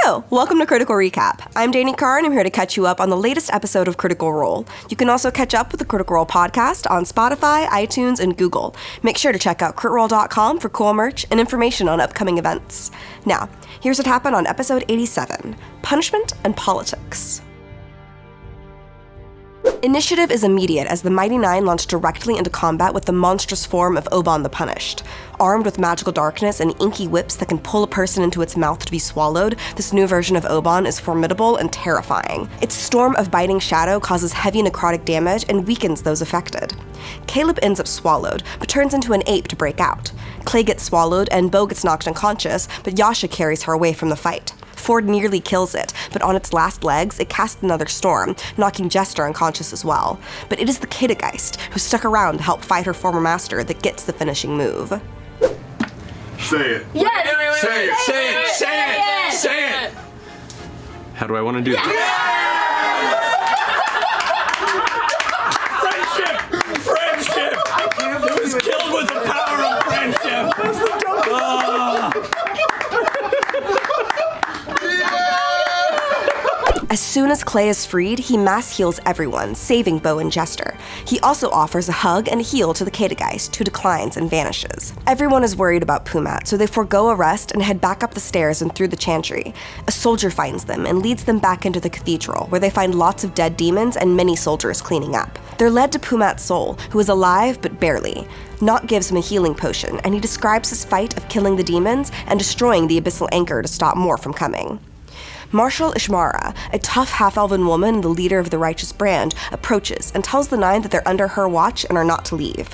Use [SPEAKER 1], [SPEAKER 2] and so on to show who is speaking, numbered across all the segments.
[SPEAKER 1] Hello, welcome to Critical Recap. I'm Dani Carr, and I'm here to catch you up on the latest episode of Critical Role. You can also catch up with the Critical Role podcast on Spotify, iTunes, and Google. Make sure to check out critrole.com for cool merch and information on upcoming events. Now, here's what happened on episode 87, Punishment and Politics. Initiative is immediate as the Mighty Nein launch directly into combat with the monstrous form of OBANN the Punished. Armed with magical darkness and inky whips that can pull a person into its mouth to be swallowed, this new version of OBANN is formidable and terrifying. Its storm of biting shadow causes heavy necrotic damage and weakens those affected. Caleb ends up swallowed, but turns into an ape to break out. Clay gets swallowed and Beau gets knocked unconscious, but Yasha carries her away from the fight. Ford nearly kills it, but on its last legs, it casts another storm, knocking Jester unconscious as well. But it is the Kitageist, who stuck around to help fight her former master, that gets the finishing move.
[SPEAKER 2] Say it.
[SPEAKER 3] Yes!
[SPEAKER 2] Say it. Say it. Say it. Say it.
[SPEAKER 4] How do I want to do this?
[SPEAKER 2] Friendship! It was killed with the power of friendship!
[SPEAKER 1] As soon as Clay is freed, he mass heals everyone, saving Beau and Jester. He also offers a hug and a heal to the Kitageist, who declines and vanishes. Everyone is worried about Pumat, so they forego arrest and head back up the stairs and through the chantry. A soldier finds them and leads them back into the cathedral, where they find lots of dead demons and many soldiers cleaning up. They're led to Pumat's soul, who is alive but barely. Noct gives him a healing potion, and he describes his fight of killing the demons and destroying the abyssal anchor to stop more from coming. Marshal Ishmara, a tough half-elven woman and the leader of the Righteous Brand, approaches and tells the Nine that they're under her watch and are not to leave.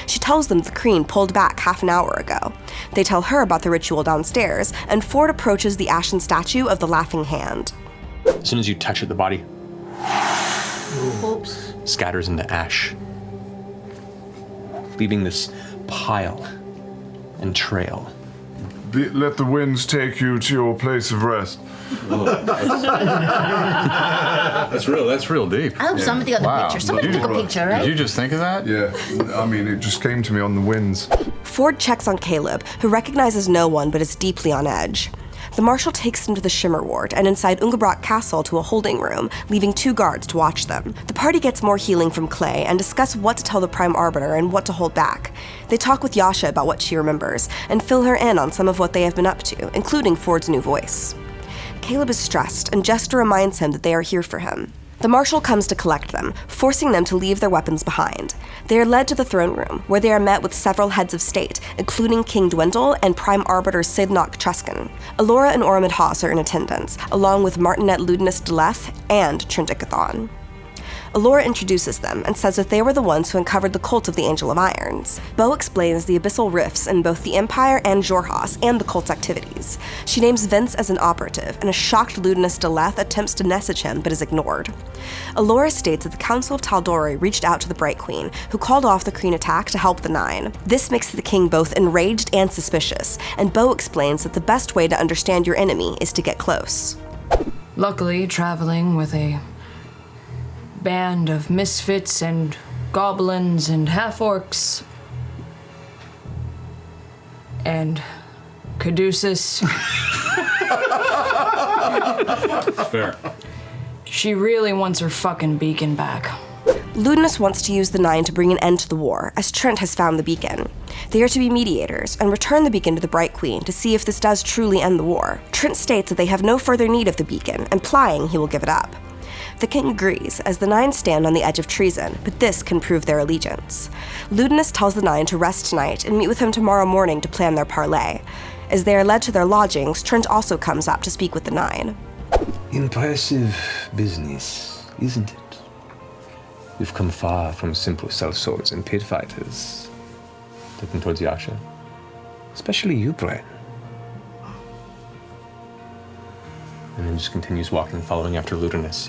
[SPEAKER 1] She tells them the Kreen pulled back half an hour ago. They tell her about the ritual downstairs, and Ford approaches the ashen statue of the Laughing Hand.
[SPEAKER 4] As soon as you touch it, the body
[SPEAKER 3] Oops.
[SPEAKER 4] scatters into ash, leaving this pile and trail.
[SPEAKER 2] Let the winds take you to your place of rest.
[SPEAKER 5] That's real deep.
[SPEAKER 3] I hope somebody got the picture. Somebody took a picture, right?
[SPEAKER 5] Did you just think of that?
[SPEAKER 2] Yeah, I mean, it just came to me on the winds.
[SPEAKER 1] Ford checks on Caleb, who recognizes no one but is deeply on edge. The Marshal takes them to the Shimmer Ward and inside Ungebrock Castle to a holding room, leaving 2 guards to watch them. The party gets more healing from Clay and discuss what to tell the Prime Arbiter and what to hold back. They talk with Yasha about what she remembers and fill her in on some of what they have been up to, including Ford's new voice. Caleb is stressed, and Jester reminds him that they are here for him. The Marshal comes to collect them, forcing them to leave their weapons behind. They are led to the throne room, where they are met with several heads of state, including King Dwindle and Prime Arbiter Sidnock Truscan. Alora and Ormond Haas are in attendance, along with Martinet Ludinus Deleth and Trindicathon. Alora introduces them and says that they were the ones who uncovered the cult of the Angel of Irons. Beau explains the abyssal rifts in both the Empire and Jorhas and the cult's activities. She names Vince as an operative, and a shocked Ludinus Deleth attempts to message him but is ignored. Alora states that the Council of Tal'Dorei reached out to the Bright Queen, who called off the Kreen attack to help the Nine. This makes the king both enraged and suspicious, and Beau explains that the best way to understand your enemy is to get close.
[SPEAKER 6] Luckily, traveling with a band of misfits and goblins and half-orcs and Caduceus.
[SPEAKER 5] Fair.
[SPEAKER 6] She really wants her fucking beacon back.
[SPEAKER 1] Ludinus wants to use the Nine to bring an end to the war, as Trent has found the beacon. They are to be mediators and return the beacon to the Bright Queen to see if this does truly end the war. Trent states that they have no further need of the beacon, implying he will give it up. The king agrees, as the Nine stand on the edge of treason, but this can prove their allegiance. Ludinus tells the Nine to rest tonight and meet with him tomorrow morning to plan their parley. As they are led to their lodgings, Trent also comes up to speak with the Nine.
[SPEAKER 7] Impressive business, isn't it?
[SPEAKER 4] You've come far from simple sellswords and pit fighters. Looking towards Yasha.
[SPEAKER 7] Especially you, Bran.
[SPEAKER 4] And then just continues walking, following after Ludinus.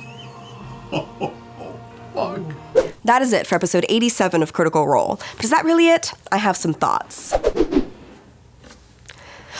[SPEAKER 1] That is it for episode 87 of Critical Role. But is that really it? I have some thoughts.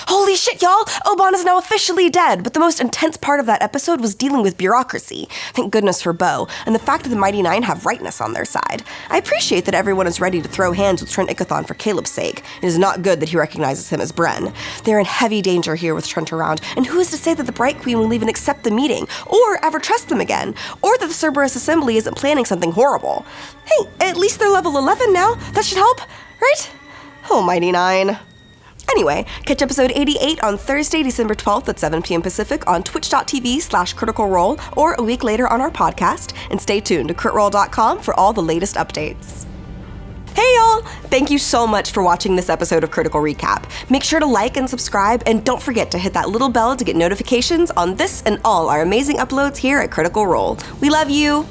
[SPEAKER 1] Holy shit, y'all! OBANN is now officially dead, but the most intense part of that episode was dealing with bureaucracy. Thank goodness for BEAU, and the fact that the Mighty Nein have rightness on their side. I appreciate that everyone is ready to throw hands with Trent Ickathon for Caleb's sake. It is not good that he recognizes him as Bren. They're in heavy danger here with Trent around, and who is to say that the Bright Queen will even accept the meeting, or ever trust them again, or that the Cerberus Assembly isn't planning something horrible. Hey, at least they're level 11 now. That should help, right? Oh, Mighty Nein. Anyway, catch episode 88 on Thursday, December 12th at 7 p.m. Pacific on twitch.tv/Critical Role or a week later on our podcast, and stay tuned to critroll.com for all the latest updates. Hey y'all! Thank you so much for watching this episode of Critical Recap. Make sure to like and subscribe, and don't forget to hit that little bell to get notifications on this and all our amazing uploads here at Critical Role. We love you!